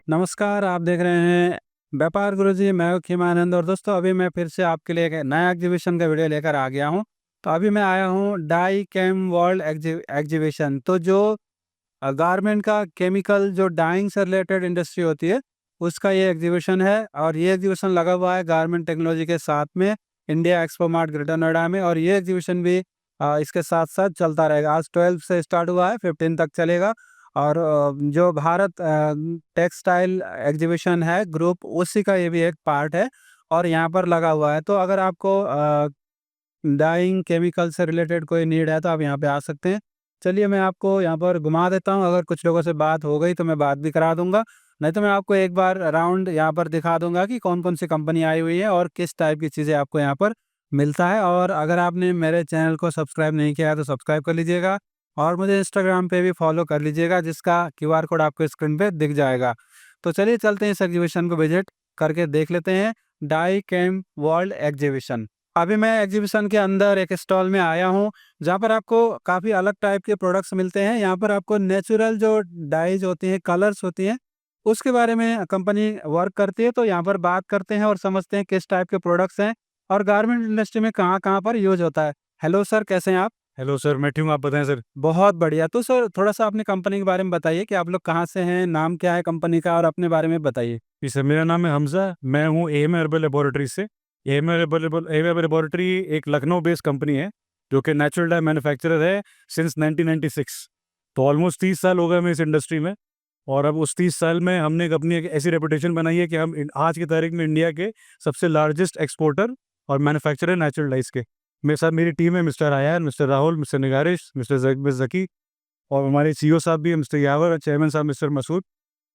नमस्कार, आप देख रहे हैं व्यापार गुरुजी, मैं हूँ खीमानंद। और दोस्तों, अभी मैं फिर से आपके लिए एक नया एग्जीबिशन का वीडियो लेकर आ गया हूँ। तो अभी मैं आया हूँ डाई केम वर्ल्ड एग्जीबिशन। तो जो गारमेंट का केमिकल, जो डाइंग से रिलेटेड इंडस्ट्री होती है, उसका ये एग्जीबिशन है। और ये एग्जीबिशन लगा हुआ है गारमेंट टेक्नोलॉजी के साथ में, India expo mart greater Noida में। और ये एग्जीबिशन भी इसके साथ साथ चलता रहेगा। आज 12 से स्टार्ट हुआ है, 15 तक चलेगा। और जो भारत टेक्सटाइल एग्जीबिशन है ग्रुप, उसी का ये भी एक पार्ट है और यहाँ पर लगा हुआ है। तो अगर आपको डाइंग केमिकल से रिलेटेड कोई नीड है तो आप यहाँ पे आ सकते हैं। चलिए, मैं आपको यहाँ पर घुमा देता हूँ। अगर कुछ लोगों से बात हो गई तो मैं बात भी करा दूंगा, नहीं तो मैं आपको एक बार अराउंड यहाँ पर दिखा दूंगा कि कौन कौन सी कंपनी आई हुई है और किस टाइप की चीज़ें आपको यहाँ पर मिलता है। और अगर आपने मेरे चैनल को सब्सक्राइब नहीं किया है तो सब्सक्राइब कर लीजिएगा और मुझे इंस्टाग्राम पे भी फॉलो कर लीजिएगा, जिसका क्यूआर कोड आपको स्क्रीन पे दिख जाएगा। तो चलिए चलते हैं, इस एग्जीबिशन को विजिट करके देख लेते हैं। डाई केम वर्ल्ड एग्जीबिशन। अभी मैं एग्जीबिशन के अंदर एक स्टॉल में आया हूँ, जहाँ पर आपको काफ़ी अलग टाइप के प्रोडक्ट्स मिलते हैं। यहाँ पर आपको नेचुरल जो डाइज होती हैं, कलर्स होती हैं, उसके बारे में कंपनी वर्क करती है। तो यहाँ पर बात करते हैं और समझते हैं किस टाइप के प्रोडक्ट्स हैं और गारमेंट इंडस्ट्री में कहाँ कहाँ पर यूज होता है। हेलो सर, कैसे हैं आप? हेलो सर, मैं ठीक हूँ। आप बताएं सर। बहुत बढ़िया। तो सर, थोड़ा-सा अपनी कंपनी के बारे में बताइए कि आप लोग कहाँ से हैं, नाम क्या है कंपनी का, और अपने बारे में बताइए। जी सर, मेरा नाम है हमज़ा। मैं हूँ एएमए हर्बल लेबोरेटरी से। एएमए लेबोरेटरी एक लखनऊ बेस्ड कंपनी है, जो कि नेचुरल डाई मैन्युफैक्चरर है सिंस 1996। तो ऑलमोस्ट 30 साल हो गए हमें इस इंडस्ट्री में। और अब उस 30 साल में हमने अपनी एक ऐसी रेपुटेशन बनाई है कि हम आज की तारीख में इंडिया के सबसे लार्जेस्ट एक्सपोर्टर और मैन्युफैक्चरर नेचुरल डाइस के। मेरे साथ मेरी टीम है, mister Ayaan, mister Rahul, mister Nigarish, mister Zaki, और हमारे सीईओ साहब भी हैं, मिस्टर यावर, और चेयरमैन साहब मिस्टर मसूद।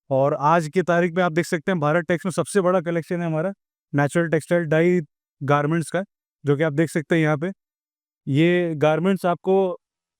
और आज की तारीख में आप देख सकते हैं, भारत टेक्स में सबसे बड़ा कलेक्शन है हमारा नेचुरल टेक्सटाइल डाई गारमेंट्स का, जो कि आप देख सकते हैं यहाँ पे। ये गारमेंट्स आपको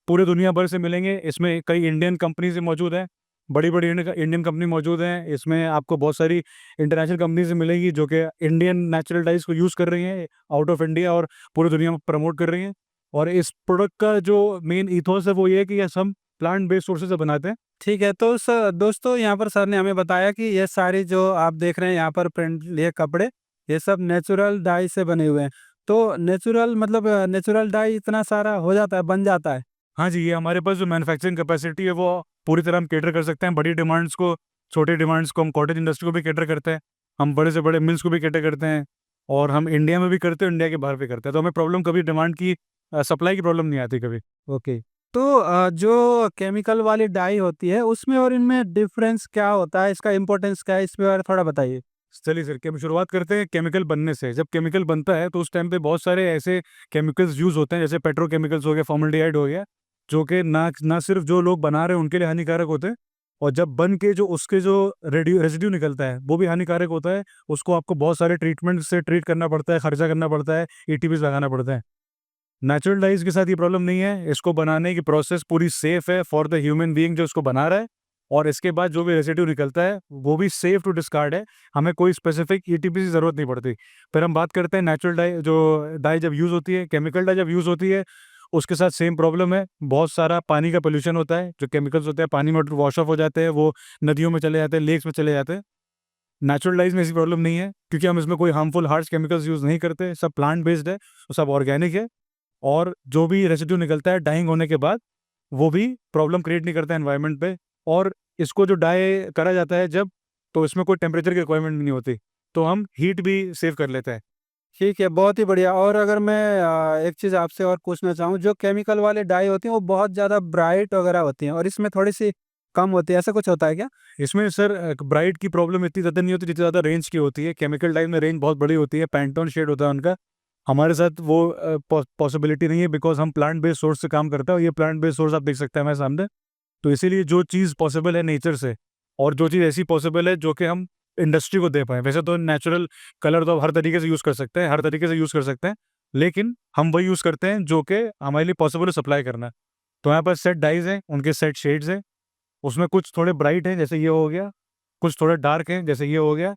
पूरे दुनिया भर से मिलेंगे। इसमें कई इंडियन कंपनीज मौजूद हैं, बड़ी-बड़ी इंडियन कंपनी मौजूद हैं। इसमें आपको बहुत सारी इंटरनेशनल कंपनीज़ मिलेंगी, जो कि इंडियन नेचुरल डाइज़ को यूज़ कर रही हैं आउट ऑफ इंडिया और पूरी दुनिया में प्रमोट कर रही हैं। और इस प्रोडक्ट का जो मेन ईथोस है, वो ये है कि ये हम प्लांट बेस्ड सोर्सेज़ से बनाते हैं। ठीक है, तो दोस्तों, यहाँ पर सर ने हमें बताया कि ये सारी जो आप देख रहे हैं यहाँ पर प्रिंट, ये कपड़े, ये सब नेचुरल डाई से बने हुए हैं। तो नेचुरल मतलब नेचुरल डाई इतना सारा हो जाता है, बन जाता है? हाँ जी, ये हमारे पास जो मैन्युफैक्चरिंग कैपेसिटी है, वो पूरी तरह हम कैटर कर सकते हैं। बड़ी डिमांड्स को, छोटी डिमांड्स को, हम कॉटेज इंडस्ट्री को भी कैटर करते हैं। हम बड़े से बड़े मिल्स को भी कैटर करते हैं, और हम इंडिया में भी करते हैं, इंडिया के बाहर भी करते हैं। तो हमें प्रॉब्लम कभी डिमांड की, सप्लाई की प्रॉब्लम नहीं आती कभी। ओके। तो जो केमिकल वाली डाई होती है, उसमें और इनमें डिफरेंस क्या होता है? इसका इम्पोर्टेंस क्या है? इसके बारे में थोड़ा बताइए। चलिए सर, कि हम शुरुआत करते हैं केमिकल बनने से। जब केमिकल बनता है तो उस टाइम पे बहुत सारे ऐसे केमिकल्स यूज़ होते हैं, जैसे पेट्रोकेमिकल्स हो गया, फॉर्मल्डिहाइड हो गया, जो कि ना सिर्फ जो लोग बना रहे हैं उनके लिए हानिकारक होते हैं, और जब बन के जो उसके जो रेसिड्यू निकलता है वो भी हानिकारक होता है। उसको आपको बहुत सारे ट्रीटमेंट से ट्रीट करना पड़ता है, खर्चा करना पड़ता है, ईटीपीस लगाना पड़ता है। नेचुरल डाइज़ के साथ ये प्रॉब्लम नहीं है। इसको बनाने की प्रोसेस पूरी सेफ है फॉर द ह्यूमन बीइंग जो इसको बना रहा है, और इसके बाद जो भी रेसिड्यू निकलता है वो भी सेफ टू डिस्कार्ड है। हमें कोई स्पेसिफिक ईटीपी की ज़रूरत नहीं पड़ती। फिर हम बात करते हैं नेचुरल डाई, जो डाई जब यूज़ होती है, केमिकल डाई जब यूज़ होती है, उसके साथ सेम प्रॉब्लम है। बहुत सारा पानी का पॉल्यूशन होता है। जो केमिकल्स होते हैं पानी में वॉश ऑफ हो जाते हैं, वो नदियों में चले जाते हैं, लेक्स में चले जाते हैं। नेचुरल डाइज़ में ऐसी प्रॉब्लम नहीं है, क्योंकि हम इसमें कोई हार्मफुल हार्श केमिकल्स यूज़ नहीं करते। सब प्लांट बेस्ड है, सब ऑर्गेनिक है। और जो भी रेसिड्यू निकलता है डाइंग होने के बाद, वो भी प्रॉब्लम क्रिएट नहीं करता है एनवायरनमेंट पे। और इसको जो डाई करा जाता है जब, तो इसमें कोई टेम्परेचर की रिक्वायरमेंट नहीं होती, तो हम हीट भी सेव कर लेते हैं। ठीक है, बहुत ही बढ़िया। और अगर मैं एक चीज़ आपसे और पूछना चाहूँ, जो केमिकल वाले डाई होती हैं वो बहुत ज़्यादा ब्राइट वगैरह होती हैं और इसमें थोड़ी-सी कम होती है, ऐसा कुछ होता है क्या? इसमें सर ब्राइट की प्रॉब्लम इतनी ज़्यादा नहीं होती जितनी ज़्यादा रेंज की होती है। केमिकल डाई में रेंज बहुत बड़ी होती है, पैंटोन शेड होता है उनका। हमारे साथ वो पॉसिबिलिटी नहीं है, बिकॉज़ हम प्लांट बेस्ड सोर्स से काम करते हैं, और ये प्लांट बेस्ड सोर्स आप देख सकते हैं हमारे सामने। तो इसीलिए जो चीज़ पॉसिबल है नेचर से, और जो चीज़ ऐसी पॉसिबल है जो कि हम इंडस्ट्री को दे पाएँ। वैसे तो नेचुरल कलर तो आप हर तरीके से यूज़ कर सकते हैं, हर तरीके से यूज़ कर सकते हैं, लेकिन हम वही यूज़ करते हैं जो कि हमारे लिए पॉसिबल है सप्लाई करना। तो हमारे पास सेट डाइज़ हैं, उनके सेट शेड्स हैं। उसमें कुछ थोड़े ब्राइट हैं, जैसे ये हो गया, कुछ थोड़े डार्क हैं, जैसे ये हो गया।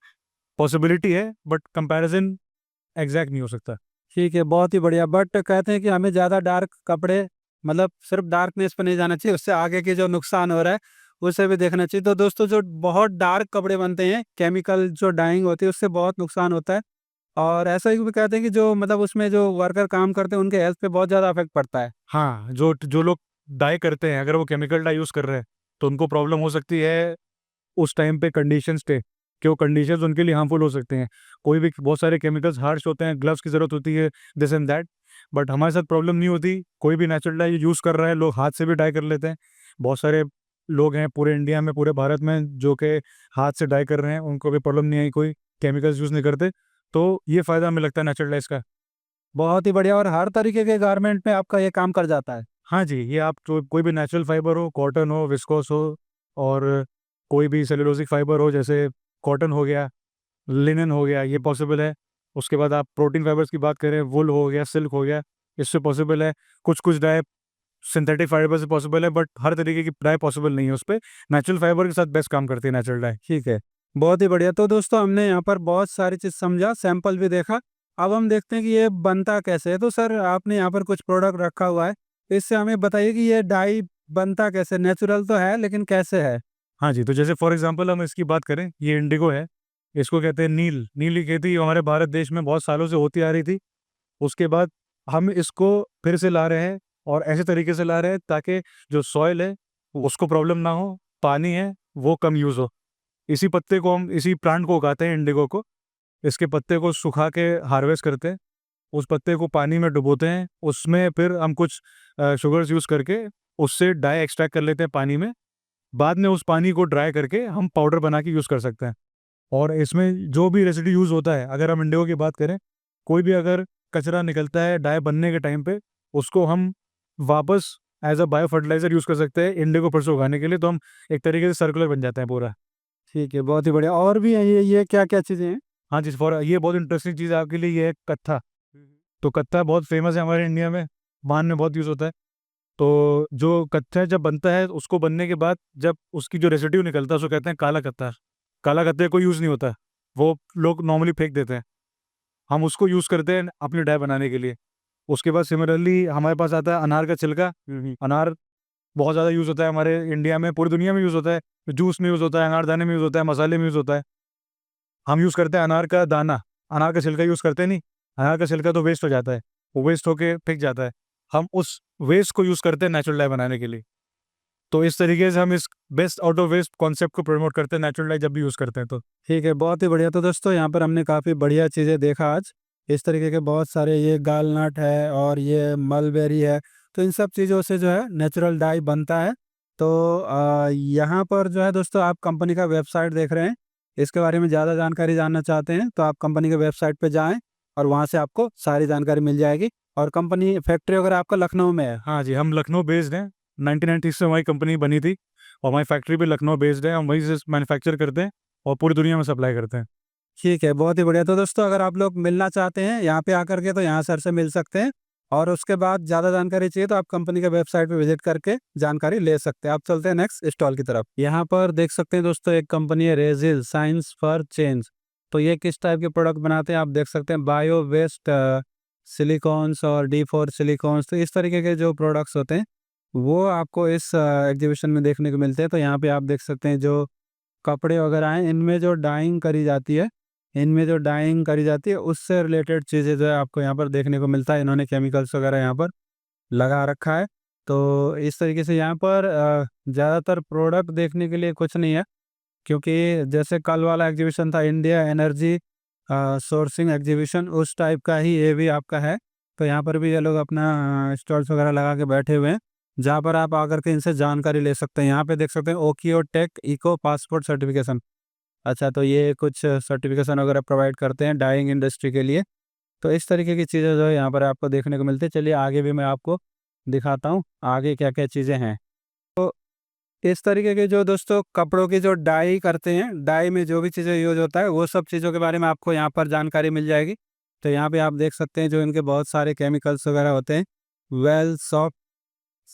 पॉसिबिलिटी है, बट कंपैरिज़न एग्ज़ैक्ट नहीं हो सकता। ठीक है, बहुत ही बढ़िया। बट कहते हैं कि हमें ज़्यादा डार्क कपड़े, मतलब सिर्फ डार्कनेस पे नहीं जाना चाहिए, उससे आगे के जो नुकसान हो रहा है उसे भी देखना चाहिए। तो दोस्तों जो बहुत डार्क कपड़े बनते हैं, केमिकल जो डाइंग होती है उससे बहुत नुकसान होता है। और ऐसा ही भी कहते हैं कि जो मतलब उसमें जो वर्कर काम करते हैं उनके हेल्थ पे बहुत ज़्यादा इफेक्ट पड़ता है। हाँ, जो जो लोग डाई करते हैं, अगर वो केमिकल डाई यूज़ कर रहे हैं, तो उनको प्रॉब्लम हो सकती है उस टाइम पे कंडीशंस पे, कि वो कंडीशंस उनके लिए हार्मफुल हो सकते हैं। कोई भी बहुत सारे केमिकल्स हार्श होते हैं, ग्लव्स की ज़रूरत होती है, दिस एंड दैट। बट हमारे साथ प्रॉब्लम नहीं होती, कोई भी नेचुरल डाई यूज़ कर रहा है, लोग हाथ से भी डाई कर लेते हैं। बहुत सारे लोग हैं पूरे इंडिया में, पूरे भारत में, जो कि हाथ से डाई कर रहे हैं, उनको भी प्रॉब्लम नहीं आई, कोई केमिकल्स यूज़ नहीं करते। तो ये फ़ायदा हमें लगता है नेचुरल डाइज़ का। बहुत ही बढ़िया, और हर तरीके के गारमेंट में आपका ये काम कर जाता है। हाँ जी, ये आप जो कोई भी नेचुरल फाइबर हो, कॉटन हो, विस्कोस हो, और कोई भी सेलुलोज़िक फाइबर हो, जैसे कॉटन हो गया, लिनेन हो गया, ये पॉसिबल है। उसके बाद आप प्रोटीन फाइबर्स की बात करें, वूल हो गया, सिल्क हो गया, इससे पॉसिबल है। कुछ-कुछ डाई सिंथेटिक फाइबर से पॉसिबल है, बट हर तरीके की डाई पॉसिबल नहीं है उसपे। नेचुरल फाइबर के साथ बेस्ट काम करती है नेचुरल डाई। ठीक है, बहुत ही बढ़िया। तो दोस्तों हमने यहाँ पर बहुत सारी चीज़ समझा, सैंपल भी देखा। अब हम देखते हैं कि ये बनता कैसे है। तो सर आपने यहाँ पर कुछ प्रोडक्ट रखा हुआ है, तो इससे हमें बताइए कि ये डाई बनता कैसे? नेचुरल तो है लेकिन कैसे है? हाँ जी, तो जैसे फॉर एग्ज़ाम्पल हम इसकी बात करें, ये इंडिगो है, इसको कहते हैं नील। नील की खेती हमारे भारत देश में बहुत सालों से होती आ रही थी। उसके बाद हम इसको फिर से ला रहे हैं, और ऐसे तरीके से ला रहे हैं ताकि जो सॉइल है उसको प्रॉब्लम ना हो, पानी है वो कम यूज़ हो। इसी पत्ते को हम, इसी प्लांट को उगाते हैं, इंडिगो को। इसके पत्ते को सुखा के हार्वेस्ट करते हैं, उस पत्ते को पानी में डुबोते हैं, उसमें फिर हम कुछ शुगर्स यूज़ करके उससे डाई एक्सट्रैक्ट कर लेते हैं पानी में। बाद में उस पानी को ड्राई करके हम पाउडर बना के यूज़ कर सकते हैं। और इसमें जो भी रेसिड्यू यूज़ होता है, अगर हम इंडिगो की बात करें, कोई भी अगर कचरा निकलता है डाई बनने के टाइम पे, उसको हम वापस as a bio fertiliser use कर सकते हैं इंडिगो फिर से उगाने के लिए, तो हम एक तरीके से सर्कुलर बन जाते हैं पूरा। ठीक है, बहुत ही बढ़िया। और भी हैं ये क्या-क्या चीज़ें हैं? हाँ जी, फॉर ये बहुत इंटरेस्टिंग चीज़ है आपके लिए, ये है कत्था। तो कत्था बहुत फ़ेमस है हमारे इंडिया में, पान में बहुत यूज़ होता है। तो जो कत्था जब बनता है, उसको बनने के बाद जब उसकी जो रेसिड्यू निकलता है, उसको कहते हैं काला कत्था। काला कत्थे कोई यूज़ नहीं होता है, वो लोग नॉर्मली फेंक देते हैं। हम उसको यूज़ करते हैं अपनी डाई बनाने के लिए। उसके बाद सिमिलरली हमारे पास आता है अनार का छिलका। अनार बहुत ज़्यादा यूज़ होता है हमारे इंडिया में, पूरी दुनिया में यूज़ होता है। जूस में यूज़ होता है, अनारदाने में यूज़ होता है, मसाले में यूज़ होता है। हम यूज़ करते हैं अनार का दाना, अनार का छिलका यूज़ करते नहीं। अनार का छिलका तो वेस्ट हो जाता है, वो वेस्ट होके फेंक जाता है। हम उस वेस्ट को यूज़ करते हैं नेचुरल डाई बनाने के लिए। तो इस तरीके से हम इस best out of waste concept को प्रमोट करते हैं नेचुरल डाई जब भी यूज़ करते हैं तो। ठीक है, बहुत ही बढ़िया। तो दोस्तों यहाँ पर हमने काफ़ी बढ़िया चीज़ें देखा आज। इस तरीके के बहुत सारे, ये गालनट है और ये मलबेरी है, तो इन सब चीज़ों से जो है नेचुरल डाई बनता है। तो यहाँ पर जो है दोस्तों, आप कंपनी का वेबसाइट देख रहे हैं, इसके बारे में ज़्यादा जानकारी जानना चाहते हैं तो आप कंपनी के वेबसाइट पे जाएँ और वहाँ से आपको सारी जानकारी मिल जाएगी। और कंपनी फैक्ट्री वगैरह आपका लखनऊ में है? हाँ जी, हम लखनऊ बेस्ड हैं। 1996 से हमारी कंपनी बनी थी, और हमारी फैक्ट्री भी लखनऊ बेस्ड है। हम वहीं से मैन्युफैक्चर करते हैं और पूरी दुनिया में सप्लाई करते हैं। ठीक है, बहुत ही बढ़िया। तो दोस्तों अगर आप लोग मिलना चाहते हैं यहाँ पे आकर के, तो यहाँ सर से मिल सकते हैं। और उसके बाद ज़्यादा जानकारी चाहिए तो आप कंपनी के वेबसाइट पे विजिट करके जानकारी ले सकते हैं। आप चलते हैं नेक्स्ट स्टॉल की तरफ। यहाँ पर देख सकते हैं दोस्तों, एक कंपनी है रेजिल साइंस फॉर चेंज। तो ये किस टाइप के प्रोडक्ट बनाते हैं आप देख सकते हैं, बायो वेस्ट सिलिकॉन्स और D4 सिलिकॉन्स। तो इस तरीके के जो प्रोडक्ट्स होते हैं वो आपको इस एग्जीबिशन में देखने को मिलते हैं। तो यहाँ पे आप देख सकते हैं जो कपड़े वगैरह हैं, इनमें जो डाइंग करी जाती है, उससे रिलेटेड चीज़ें जो है आपको यहाँ पर देखने को मिलता है। इन्होंने केमिकल्स वगैरह यहाँ पर लगा रखा है। तो इस तरीके से यहाँ पर ज़्यादातर प्रोडक्ट देखने के लिए कुछ नहीं है, क्योंकि जैसे कल वाला एग्जीबिशन था इंडिया एनर्जी सोर्सिंग एग्जीबिशन, उस टाइप का ही ये भी आपका है। तो यहाँ पर भी ये लोग अपना स्टॉल्स वगैरह लगा के बैठे हुए हैं, जहाँ पर आप आकर के इनसे जानकारी ले सकते हैं। यहाँ पे देख सकते हैं ओकियो टेक इको पासपोर्ट सर्टिफिकेशन। अच्छा, तो ये कुछ सर्टिफिकेशन वगैरह प्रोवाइड करते हैं डाइंग इंडस्ट्री के लिए। तो इस तरीके की चीज़ें जो है यहाँ पर आपको देखने को मिलती है। चलिए आगे भी मैं आपको दिखाता हूँ, आगे क्या-क्या चीज़ें हैं। इस तरीके के जो दोस्तों कपड़ों की जो डाई करते हैं, डाई में जो भी चीज़ें यूज़ होता है, वो सब चीज़ों के बारे में आपको यहाँ पर जानकारी मिल जाएगी। तो यहाँ पे आप देख सकते हैं जो इनके बहुत सारे केमिकल्स वगैरह होते हैं। Well soft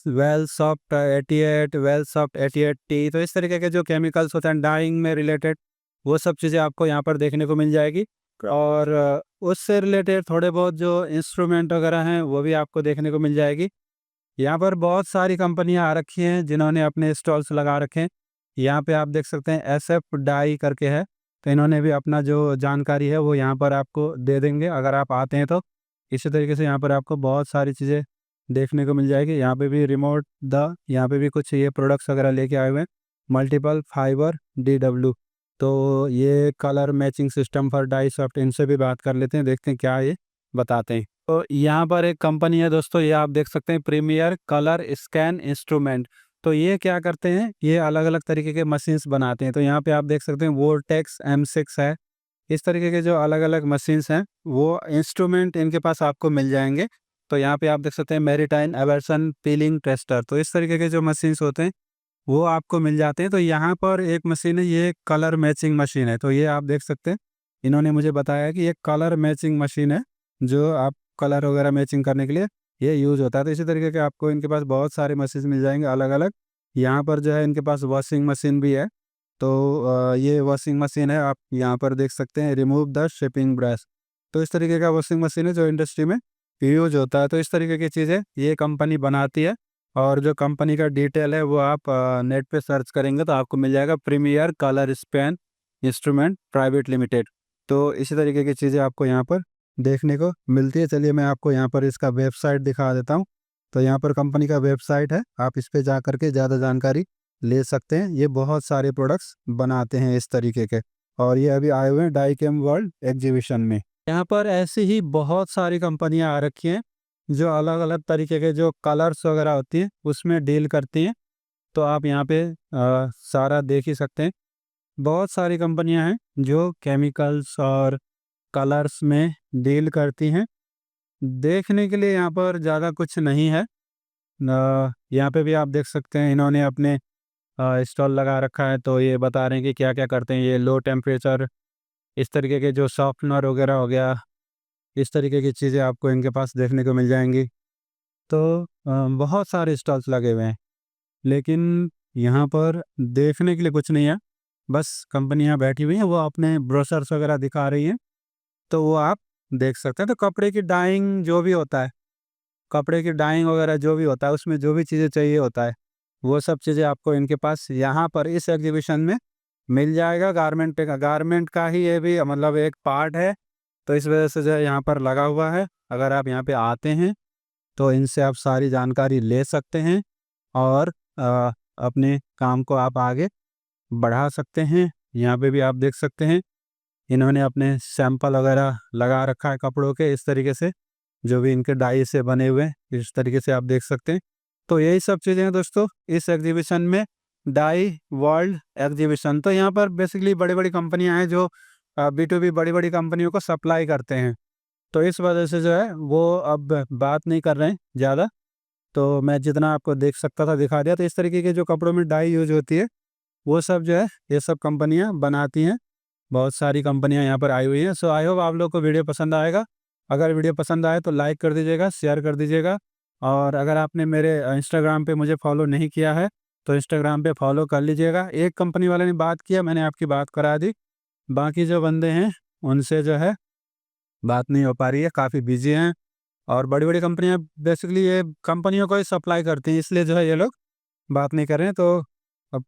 well soft 88, well soft 88 T, तो इस तरीके के जो केमिकल्स होते हैं डाइंग में रिलेटेड, वो सब चीज़ें आपको यहाँ पर देखने को मिल जाएगी। और उससे रिलेटेड थोड़े बहुत जो इंस्ट्रूमेंट वगैरह हैं वो भी आपको देखने को मिल जाएगी। यहाँ पर बहुत सारी कंपनियां आ रखी हैं जिन्होंने अपने स्टॉल्स लगा रखे हैं। यहाँ पे आप देख सकते हैं SF डाई करके है, तो इन्होंने भी अपना जो जानकारी है वो यहाँ पर आपको दे देंगे अगर आप आते हैं तो। इसी तरीके से यहाँ पर आपको बहुत सारी चीज़ें देखने को मिल जाएगी। यहाँ पे भी रिमोट यहाँ पे भी कुछ ये प्रोडक्ट्स वगैरह लेके आए हुए हैं, मल्टीपल फाइबर DW। तो ये colour matching system for dye soft, इनसे भी बात कर लेते हैं, देखते हैं क्या ये बताते हैं। तो यहाँ पर एक कंपनी है दोस्तों, ये आप देख सकते हैं प्रीमियर कलर स्कैन इंस्ट्रूमेंट। तो ये क्या करते हैं, ये अलग अलग तरीके के मशीन्स बनाते हैं। तो यहाँ पे आप देख सकते हैं वोल्टेक्स M6 है, इस तरीके के जो अलग अलग मशीन्स हैं वो इंस्ट्रूमेंट इनके पास आपको मिल जाएंगे। तो यहाँ पे आप देख सकते हैं मेरीटाइन एवर्सन पीलिंग टेस्टर, तो इस तरीके के जो मशीन्स होते हैं वो आपको मिल जाते हैं। तो यहाँ पर एक मशीन है, ये कलर मैचिंग मशीन है। तो ये आप देख सकते हैं, इन्होंने मुझे बताया कि ये कलर मैचिंग मशीन है, जो आप कलर वगैरह मैचिंग करने के लिए ये यूज़ होता है। तो इसी तरीके के आपको इनके पास बहुत सारे मशीन मिल जाएंगे अलग अलग। यहाँ पर जो है इनके पास वॉशिंग मशीन भी है। तो ये वॉशिंग मशीन है, आप यहाँ पर देख सकते हैं रिमूव द शेपिंग ब्रश। तो इस तरीके का वॉशिंग मशीन है जो इंडस्ट्री में यूज होता है। तो इस तरीके की चीज़ें ये कंपनी बनाती है, और जो कंपनी का डिटेल है वो आप नेट पे सर्च करेंगे तो आपको मिल जाएगा, premier colour span instrument private limited. तो इसी तरीके की चीज़ें आपको यहाँ पर देखने को मिलती है। चलिए मैं आपको यहाँ पर इसका वेबसाइट दिखा देता हूँ। तो यहाँ पर कंपनी का वेबसाइट है, आप इस पे जा करके ज़्यादा जानकारी ले सकते हैं। ये बहुत सारे प्रोडक्ट्स बनाते हैं इस तरीके के, और ये अभी आए हुए हैं डाईकेम वर्ल्ड एग्जीबिशन में। यहाँ पर ऐसी ही बहुत सारी कंपनियाँ आ रखी हैं जो अलग अलग तरीके के जो कलर्स वगैरह होती हैं उसमें डील करती हैं। तो आप यहाँ पे सारा देख ही सकते हैं। बहुत सारी कंपनियाँ हैं जो केमिकल्स और कलर्स में डील करती हैं। देखने के लिए यहाँ पर ज़्यादा कुछ नहीं है। यहाँ पे भी आप देख सकते हैं इन्होंने अपने स्टॉल लगा रखा है, तो ये बता रहे हैं कि क्या क्या करते हैं। ये लो टेम्परेचर, इस तरीके के जो सॉफ्टनर वगैरह हो गया, इस तरीके की चीज़ें आपको इनके पास देखने को मिल जाएंगी। तो बहुत सारे स्टॉल्स लगे हुए हैं, लेकिन यहाँ पर देखने के लिए कुछ नहीं है। बस कंपनियाँ बैठी हुई हैं, वो अपने ब्रोशर्स वगैरह दिखा रही हैं, तो वो आप देख सकते हैं। तो कपड़े की डाइंग जो भी होता है, कपड़े की डाइंग वगैरह जो भी होता है, उसमें जो भी चीज़ें चाहिए होता है, वो सब चीज़ें आपको इनके पास यहाँ पर इस एग्जीबिशन में मिल जाएगा। गारमेंट का ही ये भी मतलब एक पार्ट है, तो इस वजह से जो है यहाँ पर लगा हुआ है। अगर आप यहाँ पे आते हैं तो इनसे आप सारी जानकारी ले सकते हैं, और अपने काम को आप आगे बढ़ा सकते हैं। यहाँ पे भी आप देख सकते हैं इन्होंने अपने सैंपल वगैरह लगा रखा है कपड़ों के, इस तरीके से जो भी इनके डाई से बने हुए हैं, इस तरीके से आप देख सकते हैं। तो यही सब चीज़ें हैं दोस्तों इस एग्जीबिशन में, डाई वर्ल्ड एग्जीबिशन। तो यहाँ पर बेसिकली बड़ी बड़ी कंपनियाँ हैं जो B2B बड़ी बड़ी कंपनियों को सप्लाई करते हैं। तो इस वजह से जो है वो अब बात नहीं कर रहे हैं ज़्यादा। तो मैं जितना आपको देख सकता था दिखा दिया। तो इस तरीके के जो कपड़ों में डाई यूज होती है वो सब जो है ये सब कंपनियां बनाती हैं। बहुत सारी कंपनियां यहाँ पर आई हुई हैं। सो आई होप आप लोग को वीडियो पसंद आएगा। अगर वीडियो पसंद आए तो लाइक कर दीजिएगा, शेयर कर दीजिएगा, और अगर आपने मेरे इंस्टाग्राम पे मुझे फॉलो नहीं किया है तो इंस्टाग्राम पे फॉलो कर लीजिएगा। एक कंपनी वाले ने बात किया, मैंने आपकी बात करा दी, बाकी जो बंदे हैं उनसे जो है बात नहीं हो पा रही है, काफ़ी बिजी हैं। और बड़ी-बड़ी कंपनियाँ बेसिकली ये कंपनियों को ही सप्लाई करती हैं, इसलिए जो है ये लोग बात नहीं कर रहे हैं। तो अब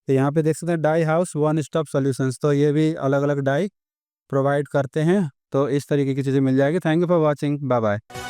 यहाँ पे देख सकते हैं dye house one stop solutions, तो ये भी अलग-अलग डाई प्रोवाइड करते हैं। तो इस तरीके की चीज़ें मिल जाएगी। Thank you for watching, bye bye.